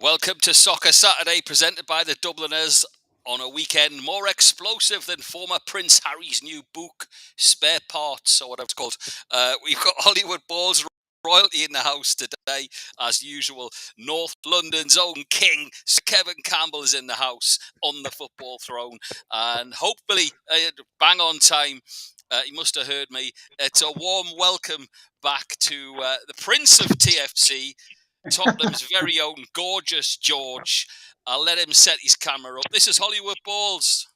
Welcome to Soccer Saturday, presented by the Dubliners on a weekend more explosive than former Prince Harry's new book, Spare Parts, or whatever it's called. We've got Hollywood Balls royalty in the house today, as usual. North London's own king, Kevin Campbell, is in the house on the football throne, and hopefully, bang on time. He must have heard me. It's a warm welcome back to the Prince of TFC, Tottenham's very own gorgeous George. I'll let him set his camera up. This is Hollywood Balls.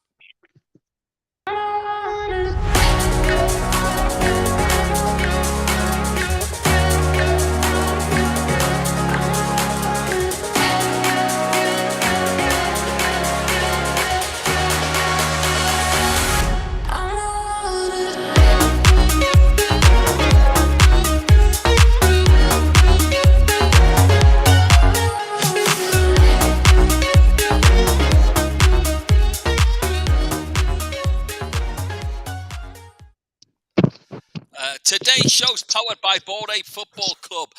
Today's show's powered by Board Ape Football Club,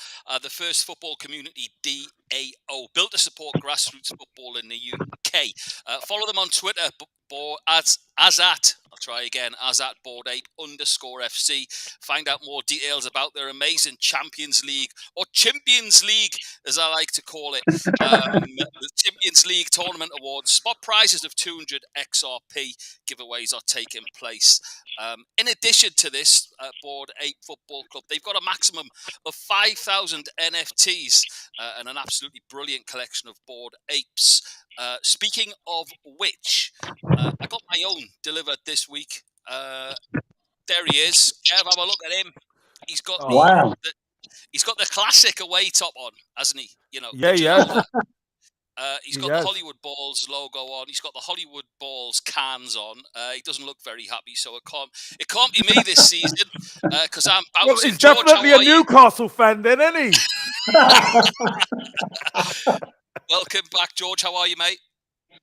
the first football community DAO, built to support grassroots football in the UK. Follow them on Twitter as at @BoardApe_FC. Find out more details about their amazing Champions League, or Champions League, as I like to call it. The Champions League Tournament Awards. Spot prizes of 200 XRP giveaways are taking place. In addition to this, Board Ape Football Club, they've got a maximum of 5,000 NFTs and an absolutely brilliant collection of bored apes. Speaking of which, I got my own delivered this week. There he is. Kev, have a look at him. He's got he's got the classic away top on, hasn't he? You know. Yeah. He's got the Hollywood Balls logo on. He's got the Hollywood Balls cans on. He doesn't look very happy, so it can't be me this season because I'm bouncing. Well, he's George, definitely a Newcastle fan, then, isn't he? Welcome back, George. How are you, mate?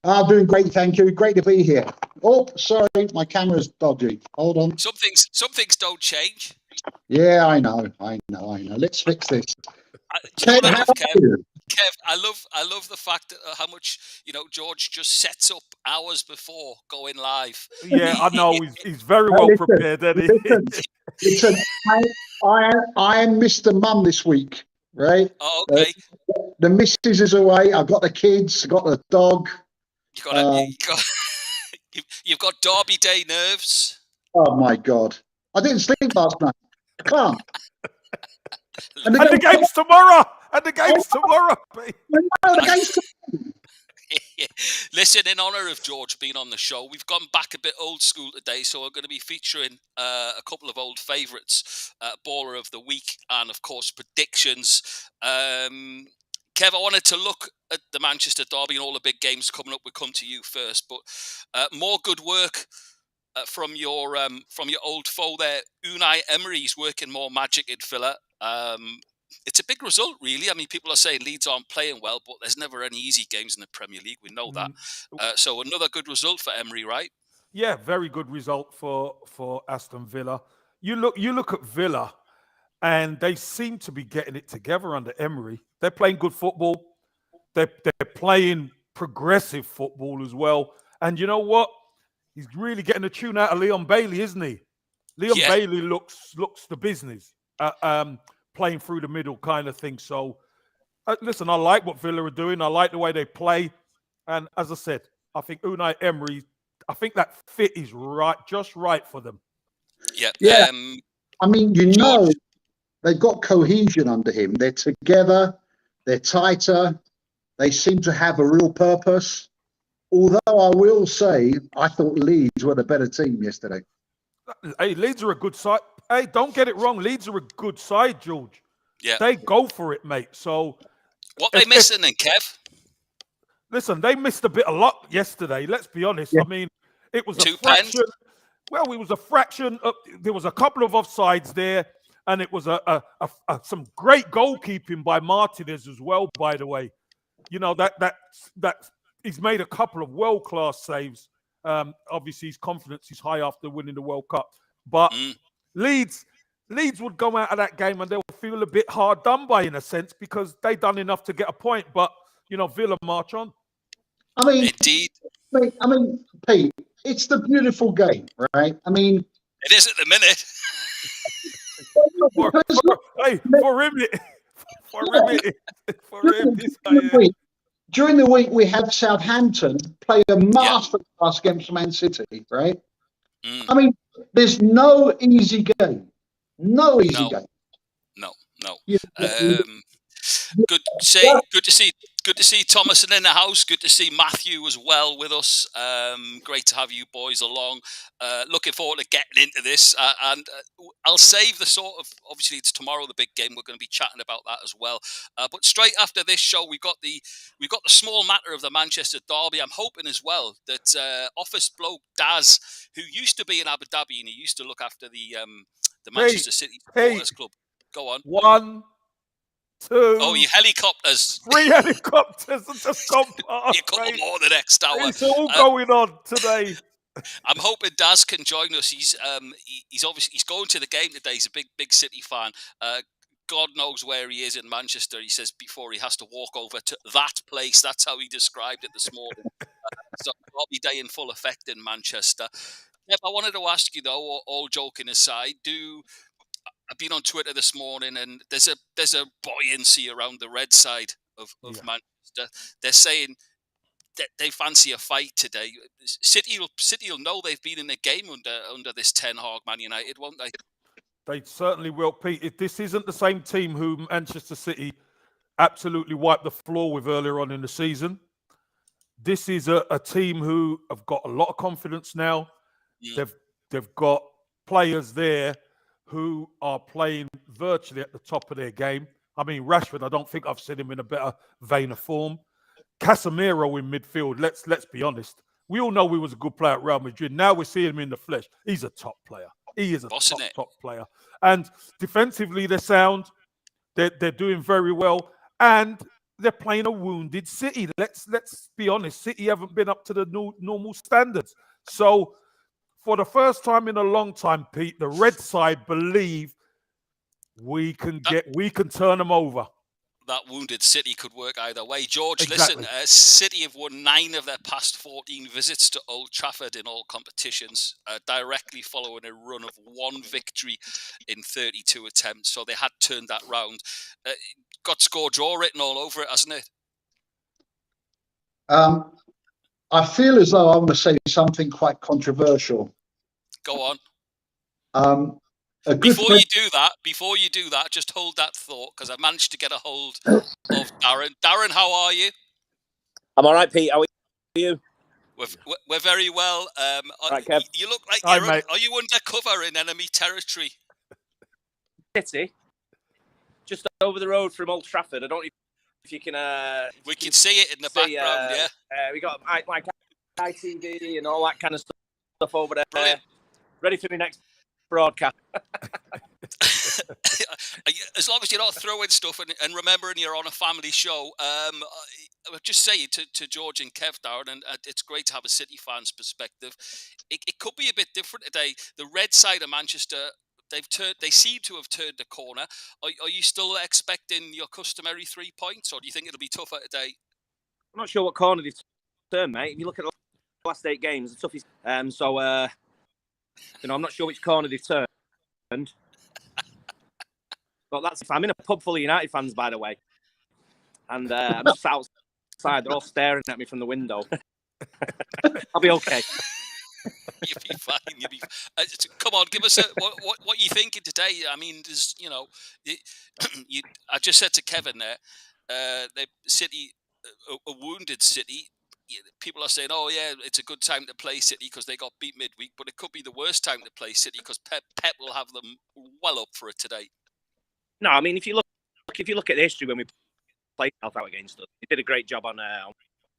I'm doing great, thank you. Great to be here. Oh, sorry, my camera's dodgy. Hold on. Some things don't change. Yeah, I know. Let's fix this. Kev, I love the fact that how much George just sets up hours before going live. Yeah, I know he's very well prepared. Listen, I am Mr. Mum this week, right? Oh, okay. The missus is away. I've got the kids. I've got the dog. You've got Derby Day nerves. Oh my God! I didn't sleep last night. I can't. And the game's tomorrow. Listen, in honour of George being on the show, we've gone back a bit old school today, so we're going to be featuring a couple of old favourites, Baller of the Week, and of course predictions. Kev, I wanted to look at the Manchester derby and all the big games coming up. We'll come to you first, but more good work from your old foe there, Unai Emery's working more magic in Villa. It's a big result, really. I mean, people are saying Leeds aren't playing well, but there's never any easy games in the Premier League. We know that. So another good result for Emery, right? Yeah, very good result for Aston Villa. You look at Villa, and they seem to be getting it together under Emery. They're playing good football. They're playing progressive football as well. And you know what? He's really getting a tune out of Leon Bailey, isn't he? Leon Bailey looks the business, playing through the middle kind of thing. So, listen, I like what Villa are doing. I like the way they play. And as I said, I think Unai Emery, I think that fit is just right for them. Yeah. I mean, they've got cohesion under him. They're together. They're tighter. They seem to have a real purpose. Although I will say, I thought Leeds were the better team yesterday. Hey, Leeds are a good side. Hey, don't get it wrong. Leeds are a good side, George. Yeah. They go for it, mate. So what they missing then, Kev? Listen, they missed a bit of luck yesterday. Let's be honest. Yeah. I mean, it was a fraction. Well, it was a fraction. There was a couple of offsides there, and it was some great goalkeeping by Martinez as well. By the way, you know that he's made a couple of world-class saves. Obviously, his confidence is high after winning the World Cup. But Leeds would go out of that game and they'll feel a bit hard done by in a sense because they done enough to get a point. But Villa march on. I mean, Indeed. I mean, Pete, it's the beautiful game, right? I mean, it is at the minute. For him, this guy. During the week, we have Southampton play a masterclass against Man City, right? I mean, there's no easy game. No easy game. No. Yeah. Good to see Thomason in the house. Good to see Matthew as well with us. Great to have you boys along. Looking forward to getting into this. And I'll save the obviously it's tomorrow, the big game. We're going to be chatting about that as well. But straight after this show, we've got the small matter of the Manchester derby. I'm hoping as well that office bloke Daz, who used to be in Abu Dhabi and he used to look after the Manchester City Supporters Club. Go on. 1, 2. Oh, your helicopters. 3 helicopters have just gone past. You got them all the next hour. It's all going on today. I'm hoping Daz can join us. He's going to the game today. He's a big City fan. God knows where he is in Manchester. He says before he has to walk over to that place. That's how he described it this morning. So Derby Day in full effect in Manchester. Yep, I wanted to ask you though, all joking aside, I've been on Twitter this morning, and there's a buoyancy around the red side of Manchester. They're saying that they fancy a fight today. City will know they've been in a game under this Ten Hag Man United, won't they? They certainly will, Pete. If this isn't the same team who Manchester City absolutely wiped the floor with earlier on in the season. This is a team who have got a lot of confidence now. They've got players there who are playing virtually at the top of their game. I mean, Rashford, I don't think I've seen him in a better vein of form. Casemiro in midfield, let's be honest. We all know he was a good player at Real Madrid. Now we're seeing him in the flesh. He's a top player. He is a top player. And defensively, they're sound. They're doing very well. And they're playing a wounded City. Let's be honest. City haven't been up to the normal standards. So for the first time in a long time, Pete, the red side believe we can turn them over. That wounded City could work either way. George, Exactly. Listen, City have won 9 of their past 14 visits to Old Trafford in all competitions, directly following a run of 1 victory in 32 attempts. So they had turned that round. Got score draw written all over it, hasn't it? I feel as though I'm going to say something quite controversial. Go on. Before you do that, just hold that thought, because I managed to get a hold of Darren. Darren, how are you? I'm all right, Pete. How are you? We're very well. Right, Kev. You look like are you undercover in enemy territory? City, just over the road from Old Trafford. I don't know if you can. We can see it in the background. We got like ITV and all that kind of stuff over there. Brilliant. Ready for the next broadcast. As long as you're not throwing stuff and remembering you're on a family show, I would just say to George and Kev, Darren, and it's great to have a City fan's perspective. It could be a bit different today. The red side of Manchester, they seem to have turned the corner. Are you still expecting your customary 3 points, or do you think it'll be tougher today? I'm not sure what corner they've turned, mate. If you look at the last 8 games, the toughest. I'm not sure which corner they've turned. But I'm in a pub full of United fans, by the way. And I'm just outside. They're all staring at me from the window. I'll be okay. You'll be fine. Come on, give us what you thinking today. I mean, there's, I just said to Kevin there, City, a wounded City. People are saying, "Oh yeah, it's a good time to play City because they got beat midweek," but it could be the worst time to play City because Pep will have them well up for it today. No, I mean if you look at the history when we played out against us, they did a great job on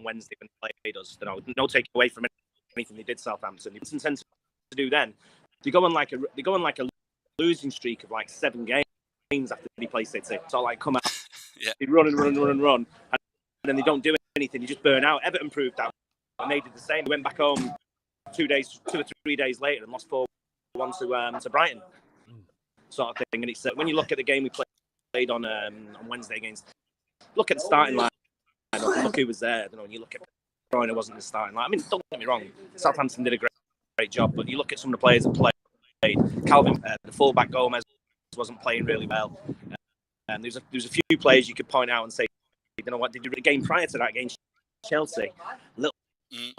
Wednesday when they played us. No take away from anything they did Southampton. They didn't tend to do then. They go on like a losing streak of like 7 games after they play City. So like come out, they run, and then they don't do anything. You just burn out. Everton proved that, and they did the same. They went back home 2 or 3 days later and lost 4-1 to Brighton, sort of thing. And it's when you look at the game we played on Wednesday look at the starting line. look who was there. And you look at Bruyne, wasn't the starting line. I mean, don't get me wrong, Southampton did a great job, but you look at some of the players that played. Calvin, the fullback Gomez, wasn't playing really well. And there's a few players you could point out and say, you know what, did you the game prior to that against Chelsea? A little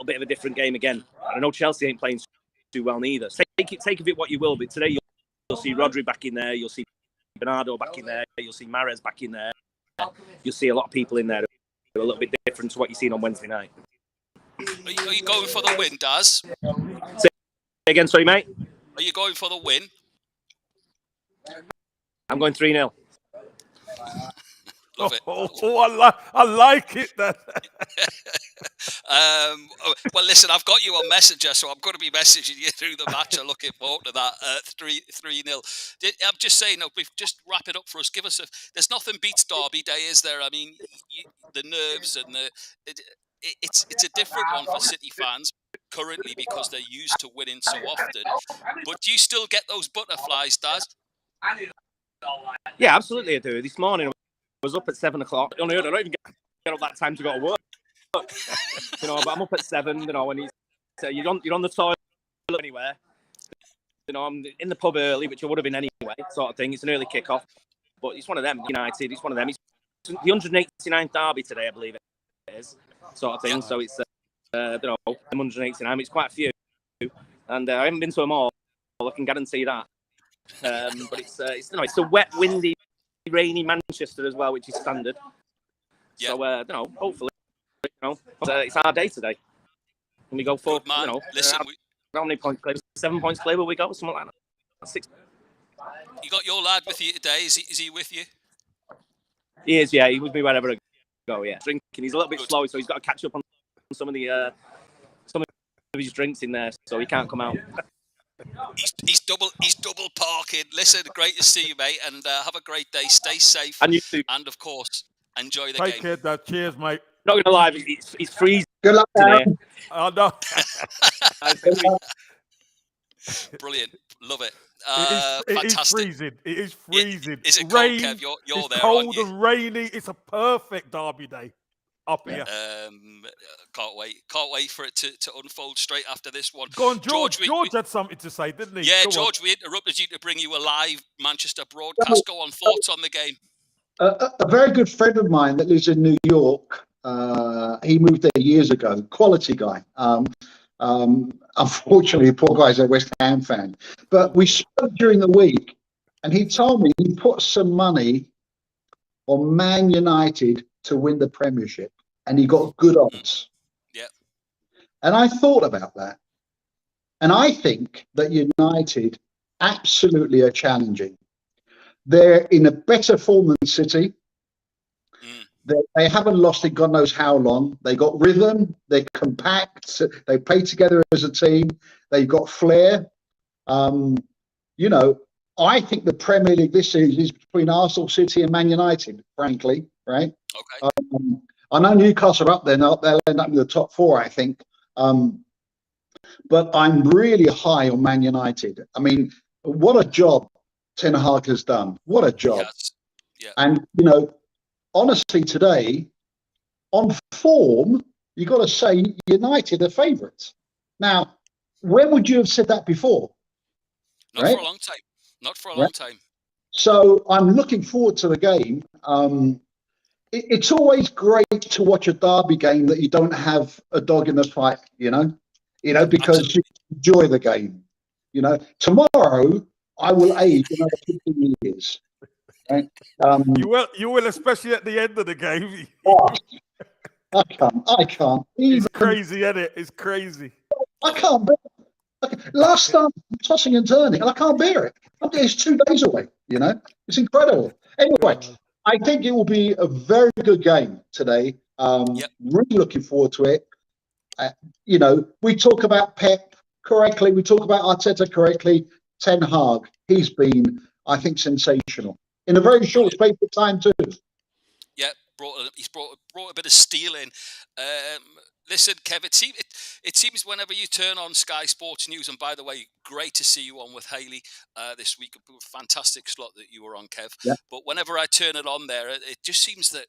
bit of a different game again. I know Chelsea ain't playing too well neither. Take of it what you will, but today you'll see Rodri back in there, you'll see Bernardo back in there, you'll see Mahrez back in there. You'll see a lot of people in there who are a little bit different to what you've seen on Wednesday night. Are you going for the win, Daz? Say again, sorry, mate? Are you going for the win? I'm going 3-0. Love it. I like it. Well, listen, I've got you on Messenger, so I'm going to be messaging you through the match. I'm looking forward to that 3-0. I'm just saying, we've just wrap it up for us. Give us there's nothing beats Derby Day, is there? I mean, the nerves and it's a different one for City fans currently because they're used to winning so often. But do you still get those butterflies, Daz? Yeah, absolutely I do. This morning I was up at 7 o'clock. I don't even get up that time to go to work. But I'm up at 7, and you're on the toilet anywhere. I'm in the pub early, which I would have been anyway, sort of thing. It's an early kick-off. But it's one of them, United. It's one of them. It's the 189th derby today, I believe it is, sort of thing. Yeah. So it's, 189. It's quite a few. And I haven't been to them all. I can guarantee that. But it's a wet, windy, rainy Manchester as well, which is standard. Yeah. So, hopefully, it's our day today. And we go for, listen, how many points clear? 7 points clear, will we go? Something like that. 6. You got your lad with you today? Is he with you? He is, yeah. He with me wherever I go, yeah. Drinking. He's a little bit slow, so he's got to catch up on some of his drinks in there, so he can't come out. He's double parking. Listen, great to see you, mate, and have a great day. Stay safe, and you too. And of course, enjoy the game. Take care, Dad. Cheers, mate. Not gonna lie, it's freezing. Good luck, today. Oh no. Brilliant, love it. It is fantastic. Freezing. It is freezing. Is it Rain, cold, Kev? You're it's there, cold aren't you? and rainy. It's a perfect derby day up here. Can't wait for it to unfold straight after this one. Go on, George. George had something to say, didn't he? Yeah, Go George, we interrupted you to bring you a live Manchester broadcast. Go on, thoughts on the game. A very good friend of mine that lives in New York. He moved there years ago. Quality guy. Unfortunately, the poor guy's a West Ham fan. But we spoke during the week, and he told me he put some money on Man United to win the Premiership, and he got good odds. Yeah. And I thought about that, and I think that United absolutely are challenging. They're in a better form than City. They haven't lost it God knows how long. They got rhythm. They're compact. They play together as a team. They've got flair. I think the Premier League this season is between Arsenal, City and Man United, frankly, right? Okay. I know Newcastle are up there. They'll end up in the top 4, I think. But I'm really high on Man United. I mean, what a job Ten Hag has done. What a job. Yes. Yeah. And, honestly, today, on form, you've got to say United are favourites. Now, when would you have said that before? Not for a long time. Not for a long time. So I'm looking forward to the game. It's always great to watch a derby game that you don't have a dog in the fight, because Absolutely. You enjoy the game. Tomorrow I will age another 15 years. Right? You will, especially at the end of the game. I can't. It's crazy, isn't it? It's crazy. I can't bear it. Last time, tossing and turning, and I can't bear it. It's 2 days away, It's incredible. Anyway, I think it will be a very good game today. Really looking forward to it. We talk about Pep correctly. We talk about Arteta correctly. Ten Hag, he's been, I think, sensational. In a very short space of time, too. Yeah, he's brought a bit of steel in. Listen, Kev, it seems whenever you turn on Sky Sports News, and by the way, great to see you on with Hayley this week. A fantastic slot that you were on, Kev. Yeah. But whenever I turn it on there, it just seems that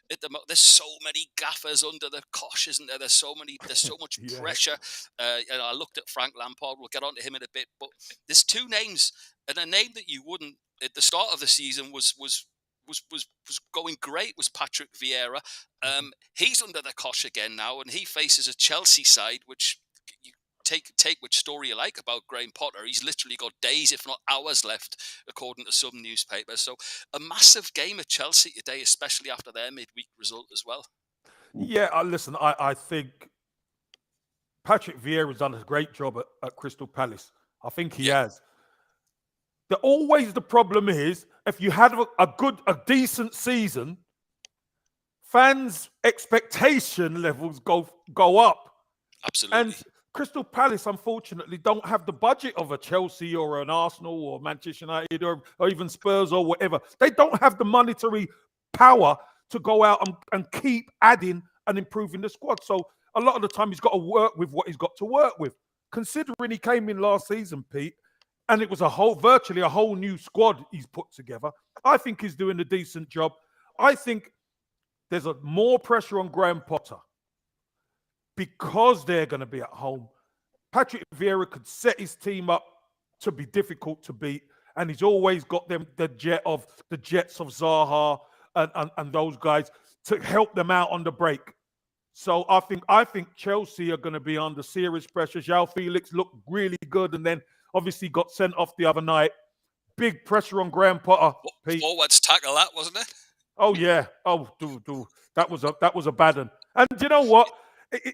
there's so many gaffers under the cosh, isn't there? There's so much Yeah. pressure. And I looked at Frank Lampard. We'll get on to him in a bit, but there's two names, and a name that you wouldn't at the start of the season was going great was Patrick Vieira. He's under the cosh again now, and he faces a Chelsea side which you take which story you like about Graham Potter. He's literally got days, if not hours, left, according to some newspapers. So a massive game at Chelsea today, especially after their midweek result as well. Yeah, listen, I think Patrick Vieira's done a great job at Crystal Palace. I think he has. The problem is, if you had a decent season, fans' expectation levels go up. Absolutely. And Crystal Palace, unfortunately, don't have the budget of a Chelsea or an Arsenal or Manchester United or even Spurs or whatever. They don't have the monetary power to go out and keep adding and improving the squad. So a lot of the time he's got to work with what he's got to work with. Considering he came in last season, Pete, and it was virtually a whole new squad he's put together, I think he's doing a decent job. I think there's more pressure on Graham Potter because they're going to be at home. Patrick Vieira could set his team up to be difficult to beat, and he's always got the jets of Zaha and those guys to help them out on the break. So I think Chelsea are going to be under serious pressure. João Felix looked really good, and then obviously got sent off the other night. Big pressure on Graham Potter. Pete. Forwards tackle that, wasn't it? Oh yeah. Oh, that was a bad one. And you know what?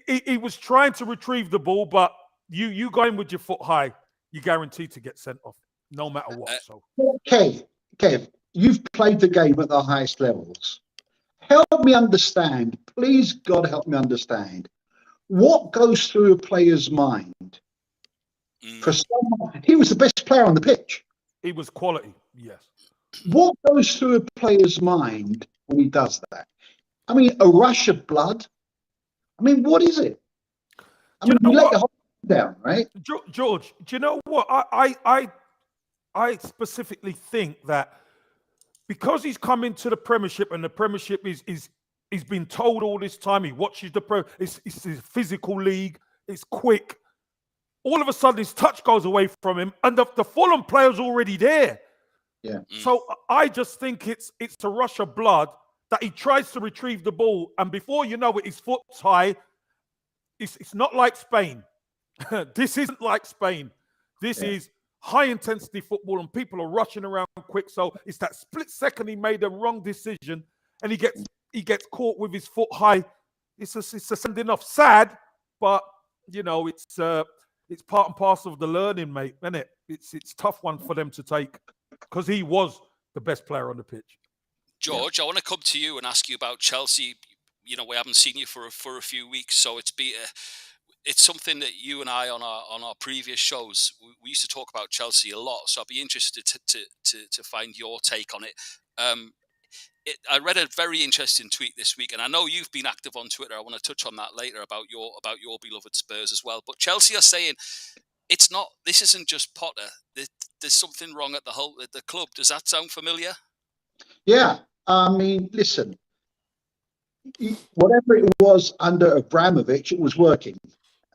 He was trying to retrieve the ball, but you go in with your foot high, you're guaranteed to get sent off, no matter what. So, Kev, you've played the game at the highest levels. Help me understand, please, God, help me understand. What goes through a player's mind? For someone, he was the best player on the pitch. He was quality, yes. What goes through a player's mind when he does that? I mean, a rush of blood. I mean, what is it? I mean, you let your whole down, right? George, do you know what? I specifically think that because he's come into the Premiership, and the Premiership he's been told all this time, he watches it's a physical league, it's quick. All of a sudden, his touch goes away from him, and the Fulham player's already there. Yeah. So I just think it's a rush of blood that he tries to retrieve the ball, and before you know it, his foot's high. It's not like Spain. This isn't like Spain. This is high-intensity football, and people are rushing around quick. So it's that split second he made the wrong decision, and he gets caught with his foot high. It's a sending off. Sad, but you know it's part and parcel of the learning, mate, isn't it? It's a tough one for them to take because he was the best player on the pitch. George, I want to come to you and ask you about Chelsea. You know, we haven't seen you for a few weeks, so it's something that you and I on our previous shows we used to talk about Chelsea a lot. So I'd be interested to find your take on it. I read a very interesting tweet this week, and I know you've been active on Twitter. I want to touch on that later about your beloved Spurs as well. But Chelsea are saying this isn't just Potter. There's something wrong at the club. Does that sound familiar? Yeah, I mean, listen, whatever it was under Abramovich, it was working.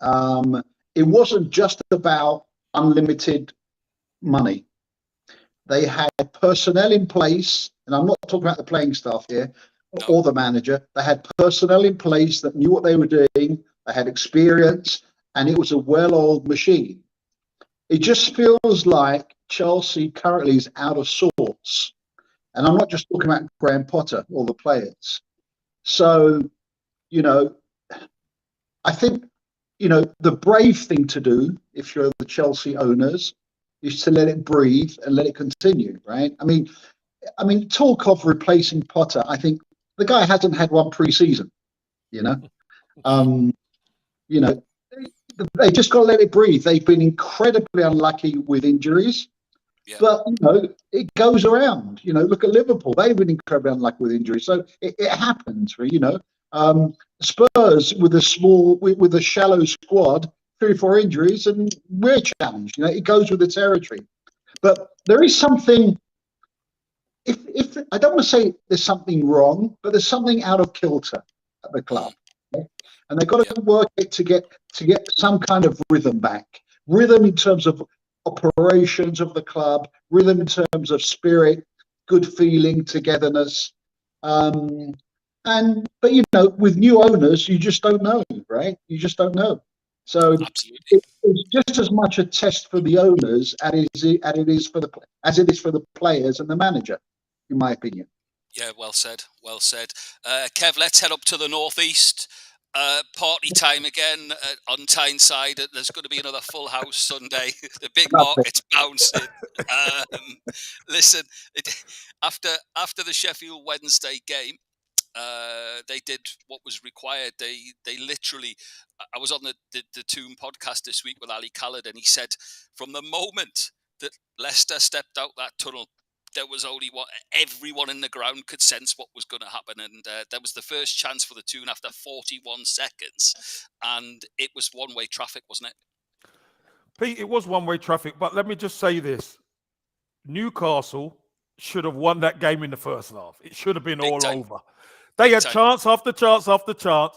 It wasn't just about unlimited money. They had personnel in place, and I'm not talking about the playing staff here or the manager. They had personnel in place that knew what they were doing. They had experience, and it was a well-oiled machine. It just feels like Chelsea currently is out of sorts. And I'm not just talking about Graham Potter or the players. So, you know, I think, you know, the brave thing to do if you're the Chelsea owners is to let it breathe and let it continue, right? I mean, talk of replacing Potter. I think the guy hasn't had one pre-season, you know. You know, they just got to let it breathe. They've been incredibly unlucky with injuries. Yeah. But, you know, it goes around. You know, look at Liverpool. They've been incredibly unlucky with injuries. So it happens, you know. Spurs with a shallow squad, 3 or 4 injuries, and we're challenged. You know, it goes with the territory. But there is something if I don't want to say there's something wrong, but there's something out of kilter at the club, okay? And they've got to work it to get some kind of rhythm back. Rhythm in terms of operations of the club, rhythm in terms of spirit, good feeling, togetherness. But with new owners, you just don't know, right? You just don't know. So Absolutely. it's just as much a test for the owners as it is for the players and the manager, in my opinion. Yeah, well said. Well said. Kev, let's head up to the northeast. Party time again on Tyneside. There's going to be another full house Sunday. The big market's bouncing. Listen, after the Sheffield Wednesday game, they did what was required. They literally. I was on the Toon podcast this week with Ali Khaled, and he said from the moment that Leicester stepped out that tunnel, there was only everyone in the ground could sense what was going to happen, and there was the first chance for the Toon after 41 seconds, and it was one-way traffic, wasn't it? Pete, it was one-way traffic, but let me just say this: Newcastle should have won that game in the first half. It should have been all over. They had chance after chance after chance,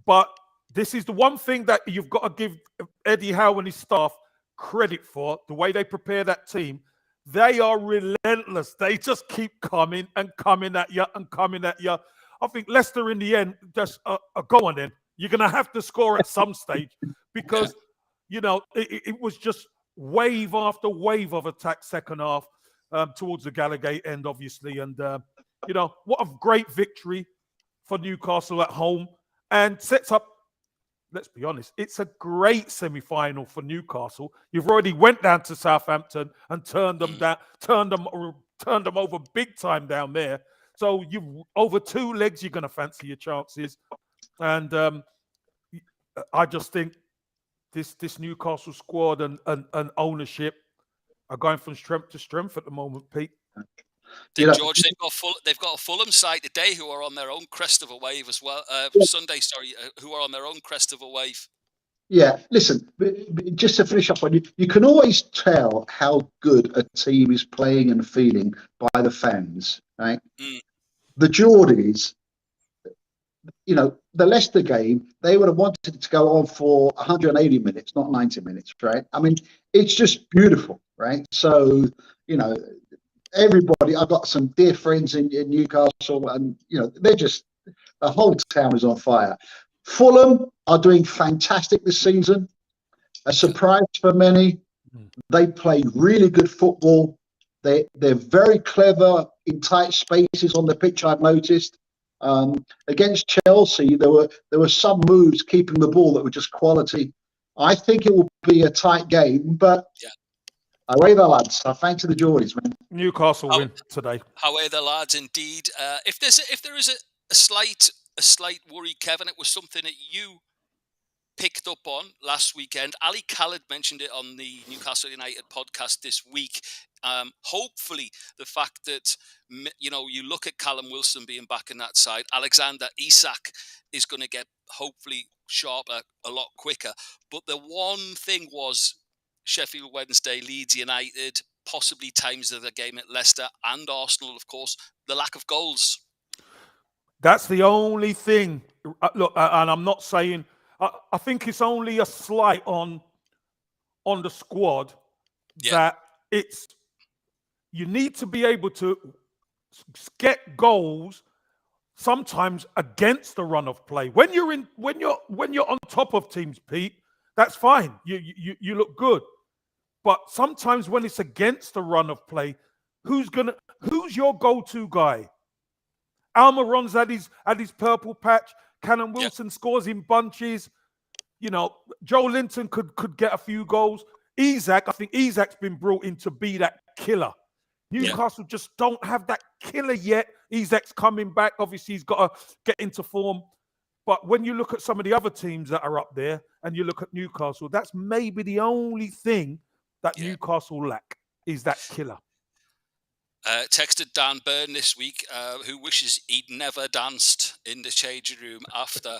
but this is the one thing that you've got to give Eddie Howe and his staff credit for, the way they prepare that team. They are relentless. They just keep coming and coming at you and coming at you. I think Leicester in the end just go on then. You're going to have to score at some stage because, it was just wave after wave of attack second half towards the Gallagher end, obviously. And, what a great victory for Newcastle at home and sets up, let's be honest, it's a great semi-final for Newcastle. You've already went down to Southampton and turned them over big time down there. So you over 2 legs, you're going to fancy your chances. And I just think this Newcastle squad and ownership are going from strength to strength at the moment, Pete. George, they've got a Fulham side today who are on their own crest of a wave as well. Sunday, who are on their own crest of a wave. Yeah, listen, just to finish up on you can always tell how good a team is playing and feeling by the fans, right? The Geordies, the Leicester game, they would have wanted it to go on for 180 minutes, not 90 minutes, right? I mean, it's just beautiful, right? So, everybody, I've got some dear friends in Newcastle, and they're just, the whole town is on fire. Fulham are doing fantastic this season. A surprise for many. They play really good football. They're very clever in tight spaces on the pitch, I've noticed. Against Chelsea, there were some moves keeping the ball that were just quality. I think it will be a tight game, but away the lads. I fancy the Geordies, man. Newcastle win today. Away the lads, indeed. If there is a slight worry, Kevin, it was something that you picked up on last weekend. Ali Khaled mentioned it on the Newcastle United podcast this week. Hopefully, the fact that you look at Callum Wilson being back in that side, Alexander Isak is going to get hopefully sharper a lot quicker. But the one thing was Sheffield Wednesday, Leeds United, possibly times of the game at Leicester and Arsenal, of course, the lack of goals. That's the only thing. Look, and I'm not saying. I think it's only a slight on the squad that you need to be able to get goals sometimes against the run of play. When you're on top of teams, Pete, that's fine. You look good. But sometimes when it's against the run of play, who's your go-to guy? Almiron's at his purple patch. Callum Wilson scores in bunches. Joe Linton could get a few goals. I think Isak's been brought in to be that killer. Newcastle just don't have that killer yet. Isak's coming back. Obviously, he's got to get into form. But when you look at some of the other teams that are up there and you look at Newcastle, that's maybe the only thing that Newcastle lack is that killer. Texted Dan Byrne this week, who wishes he'd never danced in the changing room after,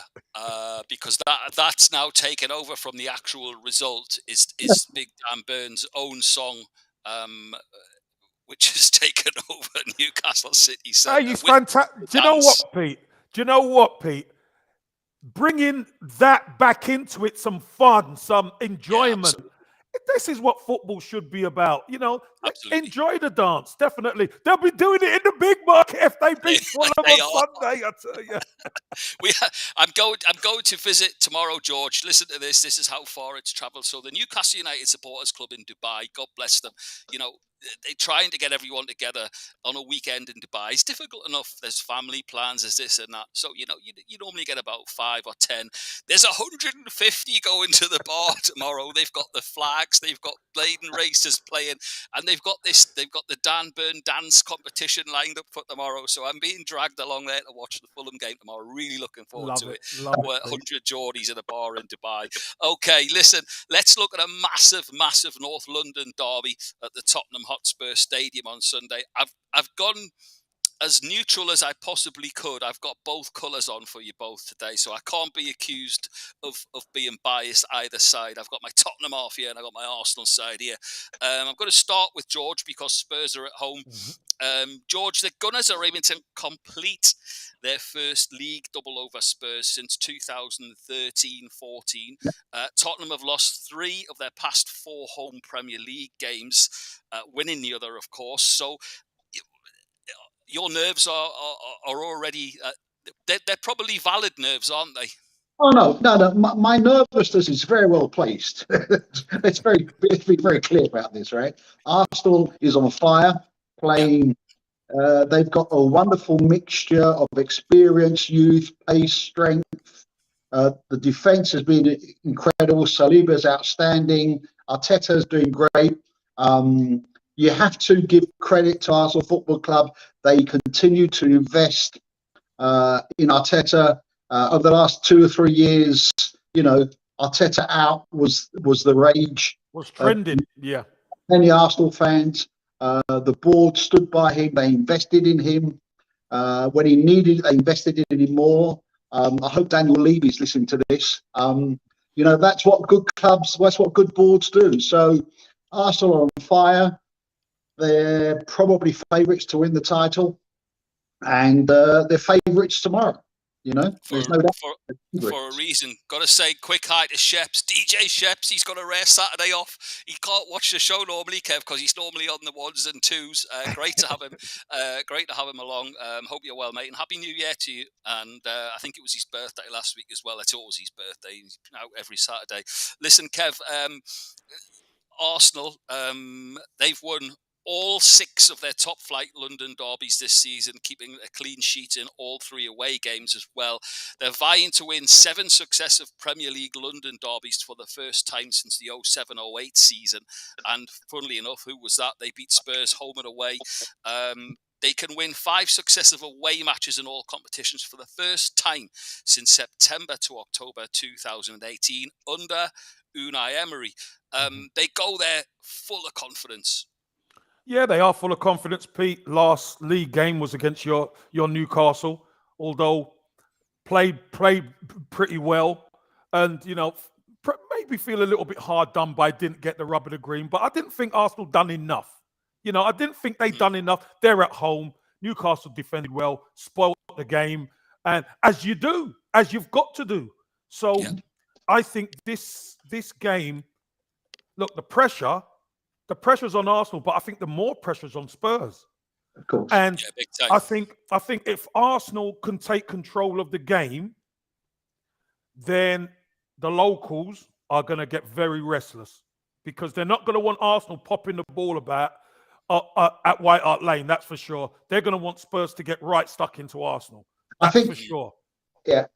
because that's now taken over from the actual result. Is Big Dan Byrne's own song, which has taken over Newcastle City Hey, Centre. he's fantastic. Do you know what, Pete? Do you know what, Pete? Bringing that back into it, some fun, some enjoyment. Yeah, This is what football should be about. You know, absolutely. enjoy the dance, definitely. They'll be doing it in the big market if they beat Fulham They on are. Sunday, I tell you. I'm going to visit tomorrow, George. Listen to this. This is how far it's travelled. So the Newcastle United Supporters Club in Dubai, God bless them. You know, they're trying to get everyone together on a weekend in Dubai. It's difficult enough. There's family plans, there's this and that. So, you know, you normally get about 5 or 10. There's 150 going to the bar tomorrow. They've got the flags, they've got Bladen racers playing, and they've got the Dan Burn dance competition lined up for tomorrow. So I'm being dragged along there to watch the Fulham game tomorrow. Really looking forward to it. Love it. 100 Geordies in a bar in Dubai. Okay, listen, let's look at a massive North London derby at the Tottenham Hotspur Stadium on Sunday. I've gone as neutral as I possibly could. I've got both colours on for you both today, so I can't be accused of being biased either side. I've got my Tottenham half here and I've got my Arsenal side here. I'm going to start with George because Spurs are at home. George, the Gunners are aiming to complete their first league double over Spurs since 2013-14. Tottenham have lost 3 of their past 4 home Premier League games, winning the other, of course. So your nerves are already they're probably valid nerves, aren't they? Oh no. My nervousness is very well placed. Let's be very clear about this, right? Arsenal is on fire, playing. They've got a wonderful mixture of experience, youth, pace, strength. The defense has been incredible. Saliba's outstanding. Arteta's doing great. You have to give credit to Arsenal Football Club. They continue to invest in Arteta. Over the last 2 or 3 years, you know, Arteta out was the rage. Was trending, yeah. Many Arsenal fans. The board stood by him. They invested in him. When he needed, they invested in him more. I hope Daniel Levy's listening to this. You know, that's what good boards do. So Arsenal are on fire. They're probably favourites to win the title, and they're favourites tomorrow. You know, there's no doubt. For a reason. Got to say, quick hi to Sheps. DJ Sheps, he's got a rare Saturday off. He can't watch the show normally, Kev, because he's normally on the 1s and 2s. Great to have him. Great to have him along. Hope you're well, mate. And Happy New Year to you. And I think it was his birthday last week as well. I thought it was his birthday. He's out every Saturday. Listen, Kev, Arsenal, they've won all 6 of their top flight London derbies this season, keeping a clean sheet in all 3 away games as well. They're vying to win 7 successive Premier League London derbies for the first time since the 07-08 season. And funnily enough, who was that? They beat Spurs home and away. They can win 5 successive away matches in all competitions for the first time since September to October 2018 under Unai Emery. They go there full of confidence. Yeah, they are full of confidence, Pete. Last league game was against your Newcastle, although played pretty well, and you know maybe feel a little bit hard done by, didn't get the rub of the green, but I didn't think Arsenal done enough. You know, I didn't think they done enough. They're at home. Newcastle defended well, spoiled the game, and as you've got to do. So I think this game, look, the pressure's on Arsenal, but I think the more pressure's on Spurs. Of course. And big time. I think if Arsenal can take control of the game, then the locals are going to get very restless because they're not going to want Arsenal popping the ball about at White Hart Lane. That's for sure. They're going to want Spurs to get right stuck into Arsenal. That's for sure. Yeah.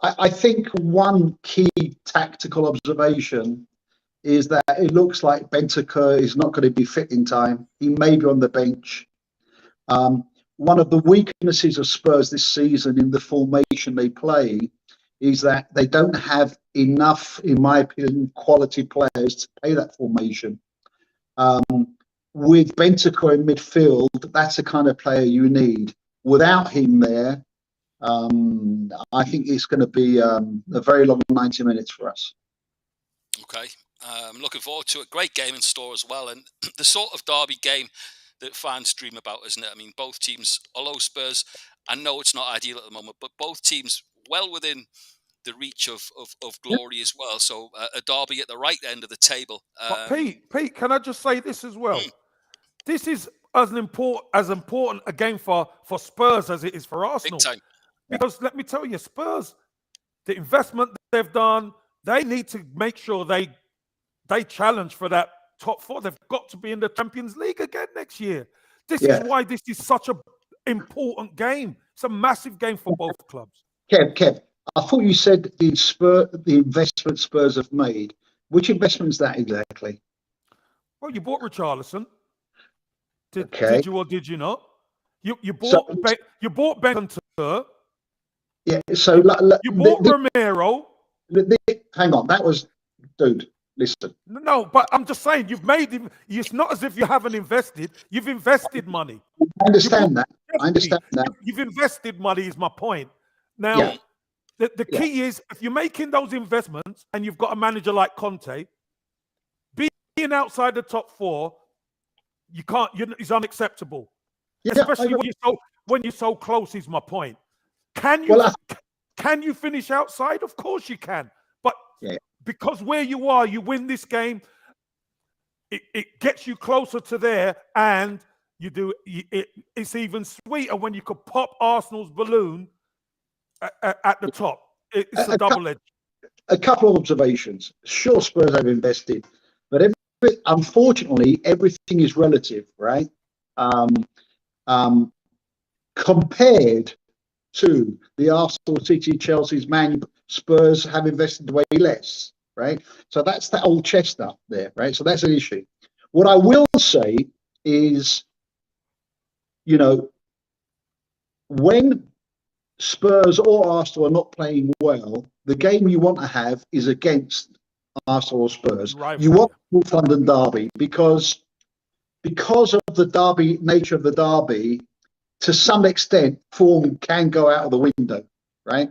I think one key tactical observation is that it looks like Bentancur is not going to be fit in time. He may be on the bench. One of the weaknesses of Spurs this season in the formation they play is that they don't have enough, in my opinion, quality players to play that formation. With Bentancur in midfield, that's the kind of player you need. Without him there, I think it's going to be a very long 90 minutes for us. Okay. I'm looking forward to a great game in store as well. And the sort of derby game that fans dream about, isn't it? I mean, both teams, although Spurs, I know it's not ideal at the moment, but both teams well within the reach of glory as well. So a derby at the right end of the table. But Pete, can I just say this as well? This is as important a game for Spurs as it is for Arsenal. Big time. Because let me tell you, Spurs, the investment they've done, they need to make sure they challenge for that top four. They've got to be in the Champions League again next year. This is why this is such an important game. It's a massive game for both clubs. Kev, I thought you said the investment Spurs have made. Which investment is that exactly? Well, you bought Richarlison. Did you or did you not? You bought Benton. Yeah. So you bought Romero. Hang on, that was, dude. Listen. No, but I'm just saying you've made him. It's not as if you haven't invested. You've invested money. I understand that. You've invested money. Is my point. Now, the key is if you're making those investments and you've got a manager like Conte, being outside the top four, you can't. It's unacceptable. Especially when you're so close. Is my point. Can you finish outside? Of course you can. But because where you are, you win this game. It gets you closer to there, and it's even sweeter when you could pop Arsenal's balloon at the top. It's a double edge. A couple of observations. Sure, Spurs have invested, but unfortunately, everything is relative, right? Compared to the Arsenal, City, Chelsea's, Man, Spurs have invested way less, right? So that's that old chestnut there, right? So that's an issue. What I will say is, when Spurs or Arsenal are not playing well, the game you want to have is against Arsenal or Spurs. Right. You want North London derby because of the derby nature of the derby. To some extent, form can go out of the window, right?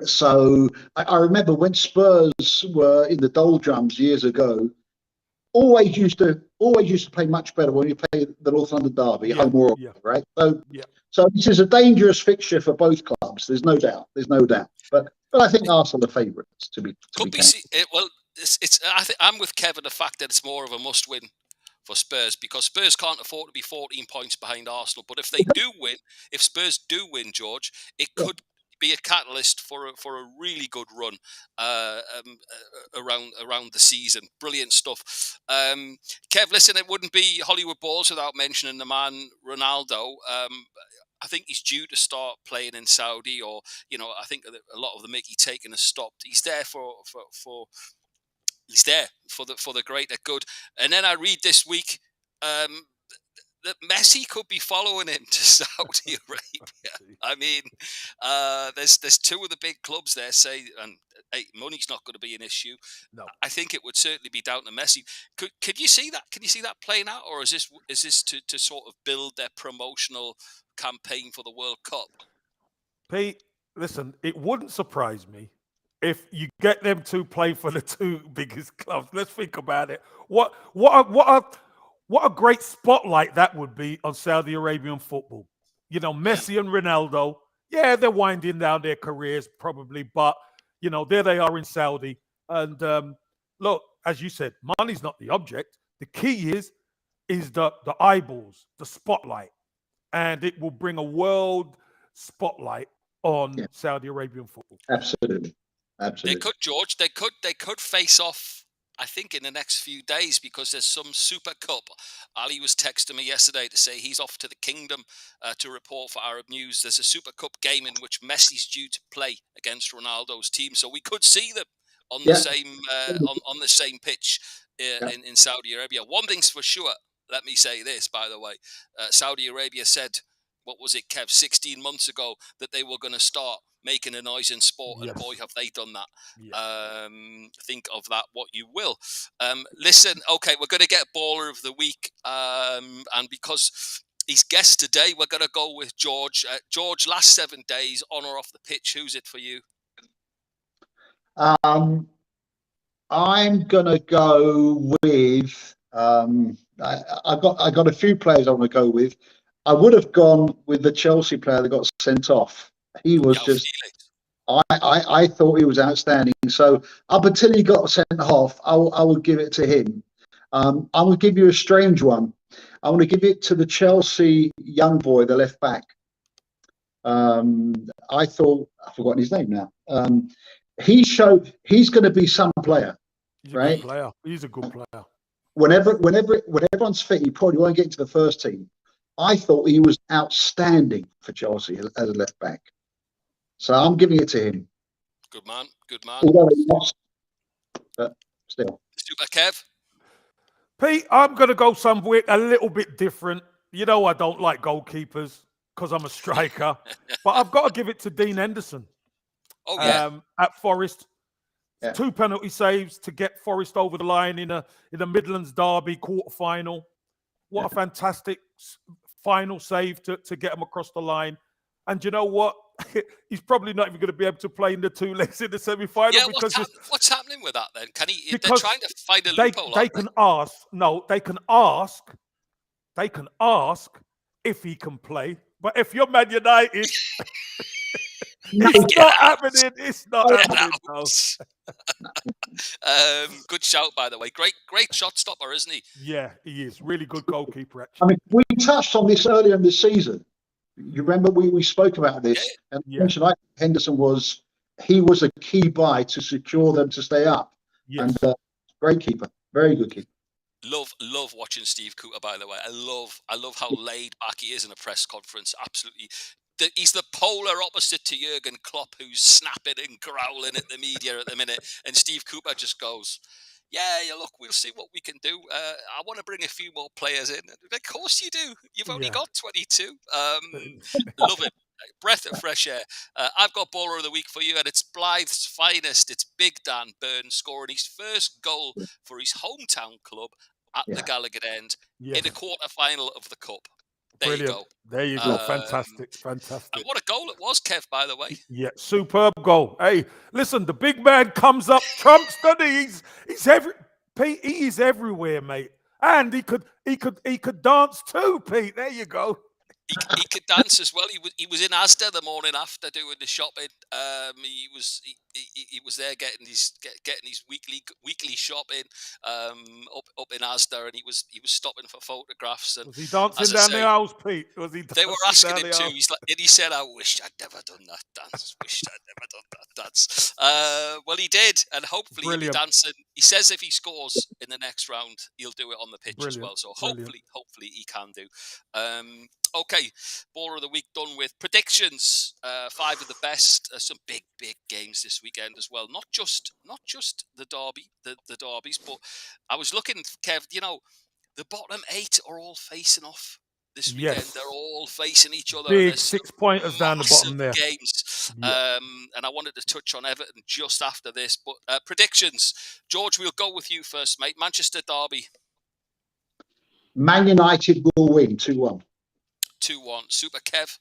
So I remember when Spurs were in the doldrums years ago, always used to play much better when you play the North London derby, home or away, right? So this is a dangerous fixture for both clubs. There's no doubt. But I think Arsenal are favourites to be. Well, I'm with Kevin. The fact that it's more of a must-win for Spurs, because Spurs can't afford to be 14 points behind Arsenal. But if they do win, if Spurs do win, George, it could be a catalyst for a really good run around the season. Brilliant stuff. Kev, listen, it wouldn't be Hollywood Balls without mentioning the man Ronaldo. I think he's due to start playing in Saudi, or I think a lot of the Mickey taking has stopped. He's there He's there for the greater good. And then I read this week that Messi could be following him to Saudi Arabia. I mean, there's two of the big clubs there say, and hey, money's not going to be an issue. No, I think it would certainly be down to Messi. Could you see that? Can you see that playing out, or is this to sort of build their promotional campaign for the World Cup? Pete, listen, it wouldn't surprise me if you get them to play for the two biggest clubs. Let's think about it. What a great spotlight that would be on Saudi Arabian football. Messi and Ronaldo, they're winding down their careers probably, but there they are in Saudi. And look, as you said, money's not the object. The key is the eyeballs, the spotlight, and it will bring a world spotlight on Saudi Arabian football. Absolutely. They could, George. They could face off, I think, in the next few days, because there's some Super Cup. Ali was texting me yesterday to say he's off to the Kingdom to report for Arab News. There's a Super Cup game in which Messi's due to play against Ronaldo's team, so we could see them on the same on the same pitch in Saudi Arabia. One thing's for sure. Let me say this, by the way. Saudi Arabia said, what was it, Kev, 16 months ago, that they were going to start making a noise in sport, and boy, have they done that. Think of that what you will. Listen, okay, we're going to get Baller of the Week, and because he's guest today, we're going to go with George. George, last 7 days, on or off the pitch, who's it for you? I'm going to go with I got a few players I want to go with. I would have gone with the Chelsea player that got sent off. He was just. I thought he was outstanding. So up until he got sent off, I would give it to him. I will give you a strange one. I want to give it to the Chelsea young boy, the left back. I thought I've forgotten his name now. He showed he's going to be some player, He's a right? good player. He's a good player. When everyone's fit, he probably won't get into the first team. I thought he was outstanding for Chelsea as a left back. So I'm giving it to him. Good man. Good man. Although he lost, but still. Super Kev. Pete, I'm going to go somewhere a little bit different. You know I don't like goalkeepers because I'm a striker. But I've got to give it to Dean Henderson. Oh, yeah. At Forest. Yeah. 2 penalty saves to get Forest over the line in a Midlands derby quarter-final. What a fantastic final save to get him across the line. And you know what? He's probably not even going to be able to play in the 2 legs in the semi-final. Yeah, because what's happening with that then? Can he? They're because trying to find a loophole. They can ask if he can play. But if you're Man United, it's not happening. It's not happening. No. Good shout, by the way. Great shot stopper, isn't he? Yeah, he is. Really good goalkeeper, actually. I mean, we touched on this earlier in the season. You remember we spoke about this, and mentioned Henderson was a key buy to secure them to stay up. Yes. And great keeper, very good keeper. Love watching Steve Cooter, by the way. I love how laid back he is in a press conference. Absolutely. He's the polar opposite to Jurgen Klopp, who's snapping and growling at the media at the minute. And Steve Cooper just goes, yeah, look, we'll see what we can do. I want to bring a few more players in. Of course you do. You've only got 22. Love it. Breath of fresh air. I've got baller of the week for you, and it's Blythe's finest. It's Big Dan Burn scoring his first goal for his hometown club at the Gallagher End in a quarter-final of the Cup. There you go. There you go. Fantastic. And what a goal it was, Kev, by the way. Yeah, superb goal. Hey, listen, the big man comes up, trumps, doesn't he? Pete, he is everywhere, mate. And he could dance too, Pete. There you go. He could dance as well. He was in Asda the morning after doing the shopping. He was there getting his weekly shopping up in Asda, and he was stopping for photographs. And was he dancing down the aisles, Pete? Was he? They were asking him to. He said, "I wish I'd never done that dance. Wish I'd never done that dance." Well, he did, and hopefully he'll be dancing. He says if he scores in the next round, he'll do it on the pitch as well. So hopefully he can do. Okay, baller of the week done with predictions. 5 of the best. Some big games this weekend as well. Not just the derbies, but I was looking, Kev. You know, the bottom 8 are all facing off this weekend. Yes. They're all facing each other. Big 6-pointers down the bottom there. Games. Yeah. And I wanted to touch on Everton just after this. But predictions, George. We'll go with you first, mate. Manchester derby. Man United will win 2-1. 2-1. Super Kev.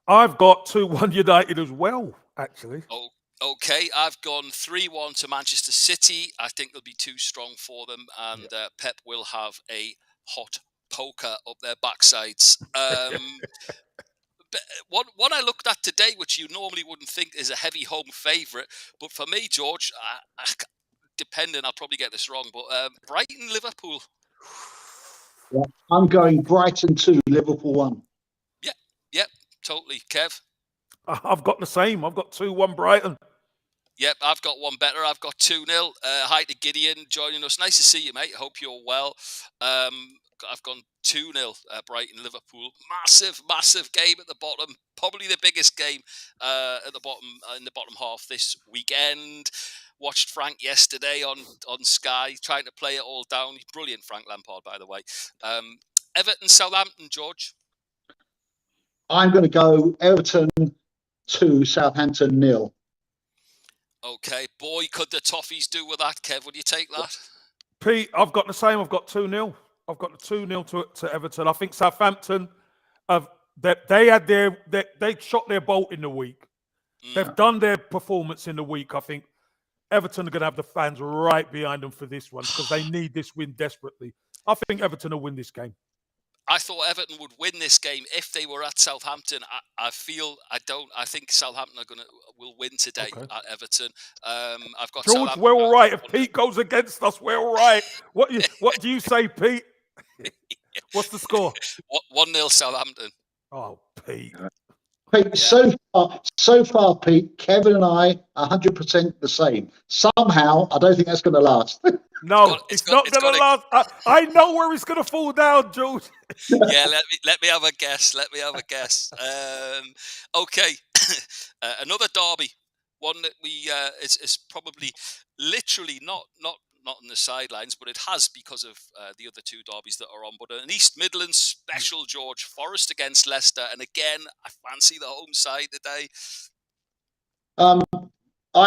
I've got 2-1 United as well, actually. Oh, okay. I've gone 3-1 to Manchester City. I think they'll be too strong for them, and Pep will have a hot poker up their backsides. But what I looked at today, which you normally wouldn't think is a heavy home favourite, but for me, George, depending, I'll probably get this wrong, but Brighton, Liverpool. Yeah, I'm going Brighton 2, Liverpool 1. Yep, totally. Kev? I've got the same. I've got 2-1 Brighton. Yep, I've got one better. I've got 2-0. Hi to Gideon joining us. Nice to see you, mate. Hope you're well. I've gone 2-0 Brighton, Liverpool. Massive game at the bottom. Probably the biggest game at the bottom in the bottom half this weekend. Watched Frank yesterday on Sky, trying to play it all down. He's brilliant, Frank Lampard, by the way. Everton, Southampton, George. I'm going to go Everton 2, Southampton 0. Okay, boy, could the Toffees do with that, Kev? Would you take that? Pete, I've got the same. I've got 2-0. I've got the 2-0 to Everton. I think Southampton they shot their bolt in the week. They've done their performance in the week. I think Everton are going to have the fans right behind them for this one because they need this win desperately. I think Everton will win this game. I thought Everton would win this game if they were at Southampton. I think Southampton will win today at Everton. I've got George, Southampton. we're all right. If Pete goes against us, we're all right. What do you say, Pete? What's the score? 1-0 Southampton. Oh, Pete. Pete, Yeah. so far, Pete, Kevin and I are 100% the same. Somehow, I don't think that's going to last. No, it's not going to last. I know where it's going to fall down, George. Yeah, let me have a guess. Okay, another derby, one that we is probably literally not on the sidelines, but it has because of the other two derbies that are on. But an East Midlands special, George. Forest against Leicester, and again, I fancy the home side today. I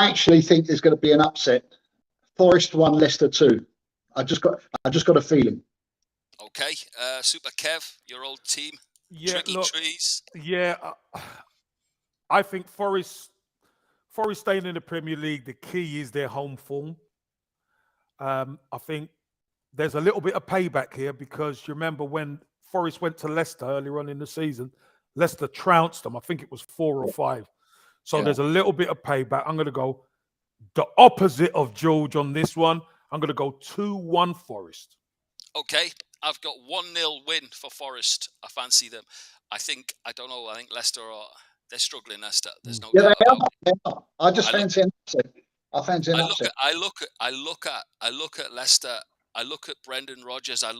actually think there's going to be an upset. Forest 1, Leicester 2. I just got a feeling. Okay, Super Kev, your old team. Yeah, Tricky Trees. Yeah, I think Forest staying in the Premier League, the key is their home form. I think there's a little bit of payback here because you remember when Forest went to Leicester earlier on in the season, Leicester trounced them. I think it was 4 or 5. So there's a little bit of payback. I'm going to go the opposite of George on this one. I'm going to go 2-1 Forest. Okay, I've got 1-0 win for Forest. I fancy them. I think Leicester they're struggling. Leicester. There's no doubt about it. I just fancy an upset. I fancy an upset. I look at Leicester. I look at Brendan Rodgers. A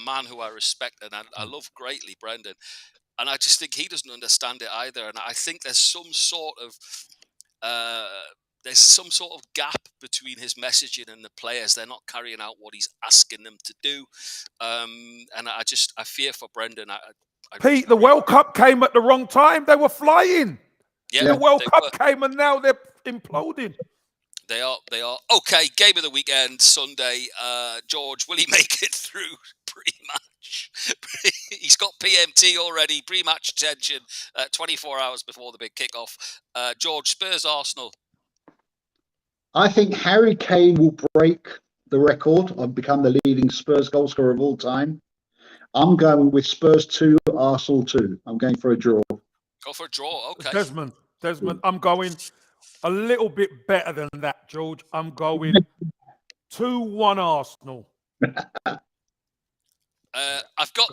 man who I respect and I love greatly, Brendan. And I just think he doesn't understand it either. And I think there's some sort of gap between his messaging and the players. They're not carrying out what he's asking them to do. And I fear for Brendan. Pete, the World Cup came at the wrong time. They were flying. Yeah, the World Cup came and now they're imploding. They are. Okay, game of the weekend, Sunday. George, will he make it through pre-match? He's got PMT already, pre-match tension, 24 hours before the big kickoff. George, Spurs, Arsenal. I think Harry Kane will break the record and become the leading Spurs goalscorer of all time. I'm going with Spurs 2, Arsenal 2. I'm going for a draw. Go for a draw, okay. Desmond, I'm going a little bit better than that, George. I'm going 2-1 Arsenal. I've got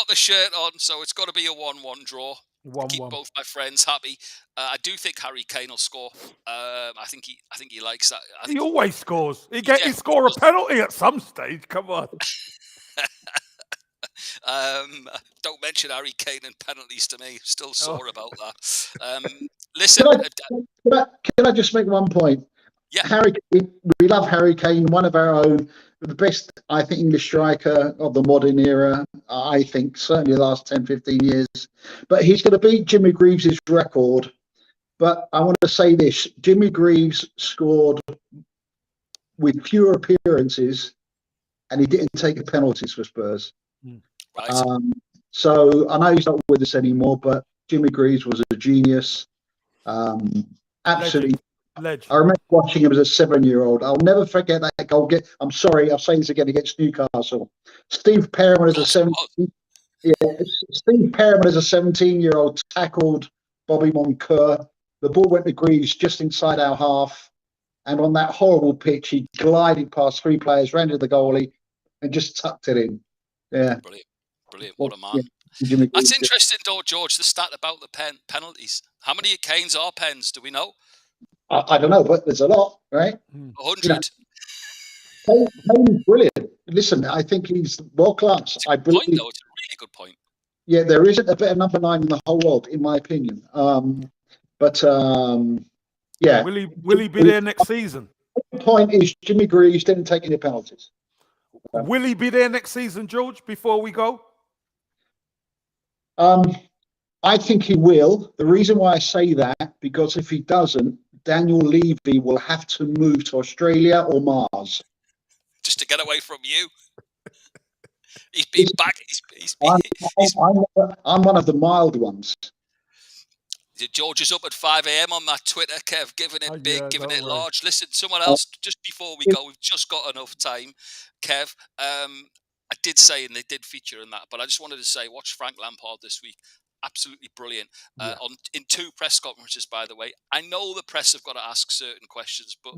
the shirt on, so it's got to be a 1-1 draw. 1-1. Keep both my friends happy. I do think Harry Kane will score. I think he likes that. He always scores. He score a penalty at some stage. Come on. Don't mention Harry Kane and penalties to me. Still sore about that. Listen, can I just make one point? Yeah. Harry Kane, we love Harry Kane, one of our own, the best, I think, English striker of the modern era. I think certainly the last 10, 15 years. But he's going to beat Jimmy Greaves' record. But I want to say this: Jimmy Greaves scored with fewer appearances, and he didn't take the penalties for Spurs. Right. So I know he's not with us anymore, but Jimmy Greaves was a genius. Absolutely. Legend. I remember watching him as a 7-year-old. I'll never forget that goal. I'm sorry, I'll say this again against Newcastle. Steve Perriman as a 17-year-old tackled Bobby Moncur. The ball went to Greaves just inside our half, and on that horrible pitch, he glided past 3 players, ran to the goalie, and just tucked it in. Yeah, brilliant. What a man. Yeah. That's interesting, though, George. The stat about the penalties. How many Kanes are pens? Do we know? I don't know, but there's a lot, right? 100. Kane's brilliant. Listen, I think he's world class. It's a good point, though. It's a really good point. Yeah, there isn't a better number 9 in the whole world, in my opinion. Yeah. Will he be there next season? The point is, Jimmy Greaves didn't take any penalties. Will he be there next season, George, before we go? I think he will. The reason why I say that, because if he doesn't, Daniel Levy will have to move to Australia or Mars. Just to get away from you. He's been back. I'm one of the mild ones. George is up at 5 a.m. on that Twitter, Kev, giving it big, Yeah, giving don't it worry. large. Listen, someone else, just before we go, we've just got enough time, Kev. I did say, and they did feature in that, but I just wanted to say, watch Frank Lampard this week. Absolutely brilliant. Yeah. In 2 press conferences, by the way. I know the press have got to ask certain questions, but,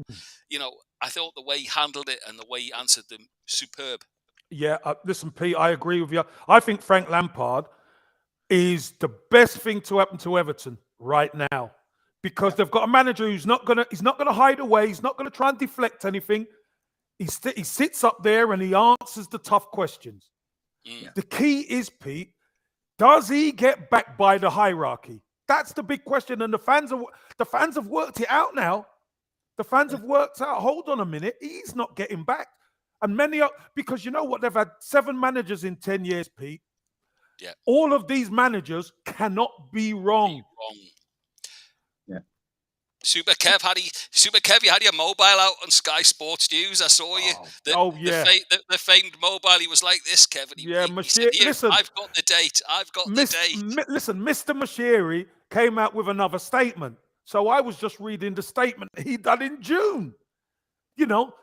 I thought the way he handled it and the way he answered them, superb. Yeah, listen, Pete, I agree with you. I think Frank Lampard is the best thing to happen to Everton right now, because they've got a manager who's he's not gonna hide away. He's not gonna try and deflect anything. He sits up there and he answers the tough questions. The key is, Pete, does he get backed by the hierarchy? That's the big question, and the fans have worked it out now. The fans have worked out. Hold on a minute, he's not getting backed. And because you know what? They've had 7 managers in 10 years, Pete. Yeah. All of these managers cannot be wrong. Yeah. Super Kev, you had your mobile out on Sky Sports News. I saw you. The famed mobile. He was like this, Kevin. He said, "Here, listen, I've got the date. I've got the date." Listen, Mr. Mashiri came out with another statement. So I was just reading the statement he done in June.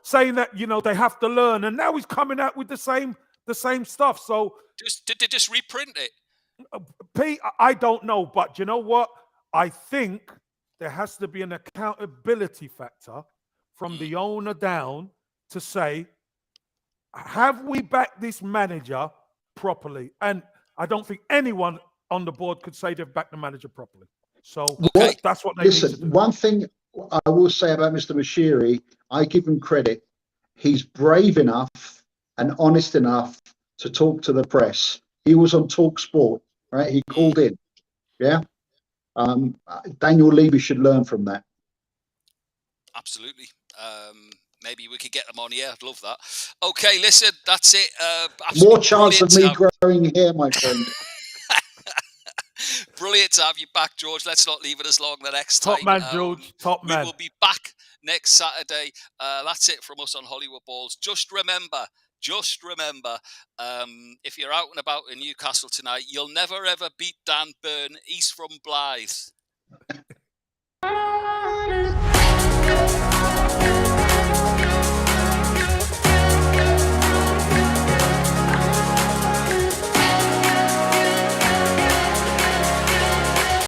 Saying that they have to learn, and now he's coming out with the same stuff. So did they just reprint it? Pete, I don't know, but you know what? I think there has to be an accountability factor from the owner down to say, have we backed this manager properly? And I don't think anyone on the board could say they've backed the manager properly. So that's what they need to do. One thing I will say about Mr. Mashiri, I give him credit. He's brave enough and honest enough to talk to the press. He was on Talk Sport, right? He called in. Yeah. Daniel Levy should learn from that. Absolutely. Maybe we could get them on. Yeah, I'd love that. Okay, listen, that's it. More chance of me growing hair, my friend. Brilliant to have you back, George. Let's not leave it as long the next time. Top man, George. Top man. We will be back next Saturday. That's it from us on Hollywood Balls. Just remember, if you're out and about in Newcastle tonight, you'll never ever beat Dan Byrne. He's from Blythe.